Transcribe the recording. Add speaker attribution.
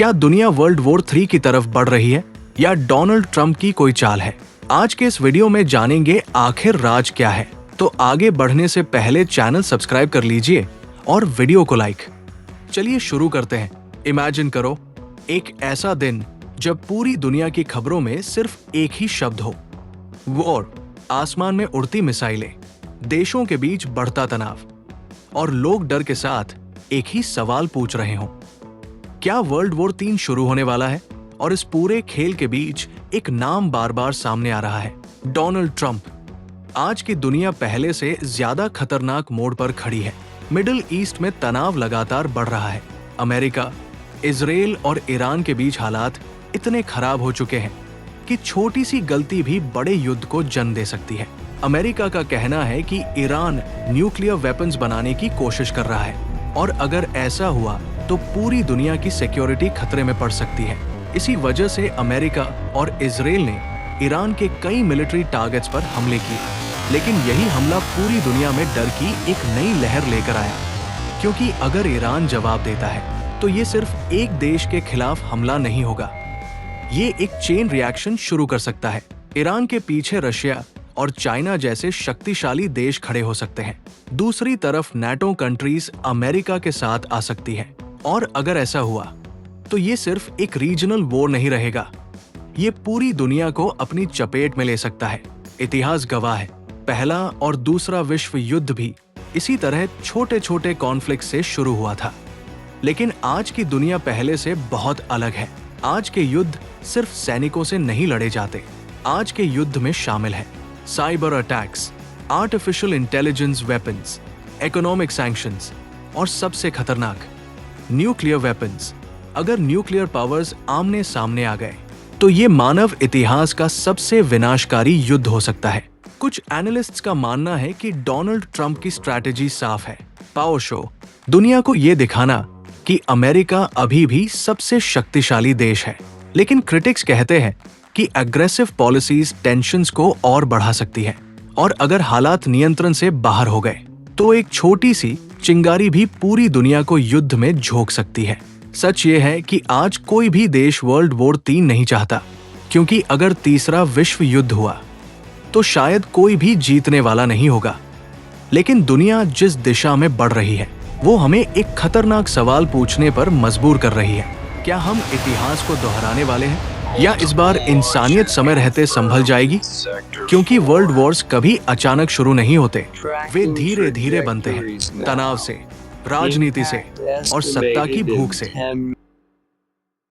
Speaker 1: क्या दुनिया world war 3 की तरफ बढ़ रही है या डोनाल्ड ट्रंप की कोई चाल है? आज के इस वीडियो में जानेंगे आखिर राज क्या है। तो आगे बढ़ने से पहले चैनल सब्सक्राइब कर लीजिए और वीडियो को लाइक। चलिए शुरू करते हैं। इमेजिन करो एक ऐसा दिन जब पूरी दुनिया की खबरों में सिर्फ एक ही शब्द हो, वॉर। आसमान में उड़ती मिसाइलें, देशों के बीच बढ़ता तनाव और लोग डर के साथ एक ही सवाल पूछ रहे हों, क्या वर्ल्ड वॉर 3 शुरू होने वाला है? और इस पूरे खेल के बीच एक नाम बार बार सामने आ रहा है, डोनाल्ड ट्रंप। आज की दुनिया पहले से ज्यादा खतरनाक मोड़ पर खड़ी है। मिडिल ईस्ट में तनाव लगातार बढ़ रहा है। अमेरिका, इजराइल और ईरान के बीच हालात इतने खराब हो चुके हैं कि छोटी सी गलती भी बड़े युद्ध को जन्म दे सकती है। अमेरिका का कहना है कि ईरान न्यूक्लियर वेपन्स बनाने की कोशिश कर रहा है और अगर ऐसा हुआ तो पूरी दुनिया की सिक्योरिटी खतरे में पड़ सकती है। इसी वजह से अमेरिका और इजराइल ने ईरान के कई मिलिट्री टारगेट्स पर हमले किए, लेकिन यही हमला पूरी दुनिया में डर की एक नई लहर लेकर आया, क्योंकि अगर ईरान जवाब देता है तो ये सिर्फ एक देश के खिलाफ हमला नहीं होगा, ये एक चेन रिएक्शन शुरू कर सकता है। ईरान के पीछे रशिया और चाइना जैसे शक्तिशाली देश खड़े हो सकते हैं। दूसरी तरफ नाटो कंट्रीज अमेरिका के साथ आ सकती है, और अगर ऐसा हुआ तो ये सिर्फ एक रीजनल वॉर नहीं रहेगा, ये पूरी दुनिया को अपनी चपेट में ले सकता है। इतिहास गवाह है, पहला और दूसरा विश्व युद्ध भी इसी तरह छोटे छोटे कॉन्फ्लिक्ट से शुरू हुआ था। लेकिन आज की दुनिया पहले से बहुत अलग है। आज के युद्ध सिर्फ सैनिकों से नहीं लड़े जाते। आज के युद्ध में शामिल है cyber attacks, artificial intelligence weapons, economic sanctions और सबसे खतरनाक न्यूक्लियर वेपन्स। अगर न्यूक्लियर पावर्स आमने सामने आ गए तो ये मानव इतिहास का सबसे विनाशकारी युद्ध हो सकता है। कुछ एनालिस्ट्स का मानना है कि डोनाल्ड ट्रंप की स्ट्रैटेजी साफ है, पावर शो, दुनिया को ये दिखाना कि अमेरिका अभी भी सबसे शक्तिशाली देश है। लेकिन क्रिटिक्स कहते हैं कि एग्रेसिव पॉलिसीज टेंशंस को और बढ़ा सकती है, और अगर हालात नियंत्रण से बाहर हो गए तो एक छोटी सी चिंगारी भी पूरी दुनिया को युद्ध में झोंक सकती है। सच ये है कि आज कोई भी देश वर्ल्ड वॉर 3 नहीं चाहता, क्योंकि अगर तीसरा विश्व युद्ध हुआ तो शायद कोई भी जीतने वाला नहीं होगा। लेकिन दुनिया जिस दिशा में बढ़ रही है वो हमें एक खतरनाक सवाल पूछने पर मजबूर कर रही है, क्या हम इतिहास को दोहराने वाले हैं या इस बार इंसानियत समय रहते संभल जाएगी? क्योंकि वर्ल्ड वॉर्स कभी अचानक शुरू नहीं होते, वे धीरे धीरे बनते हैं, तनाव से, राजनीति से और सत्ता की भूख से।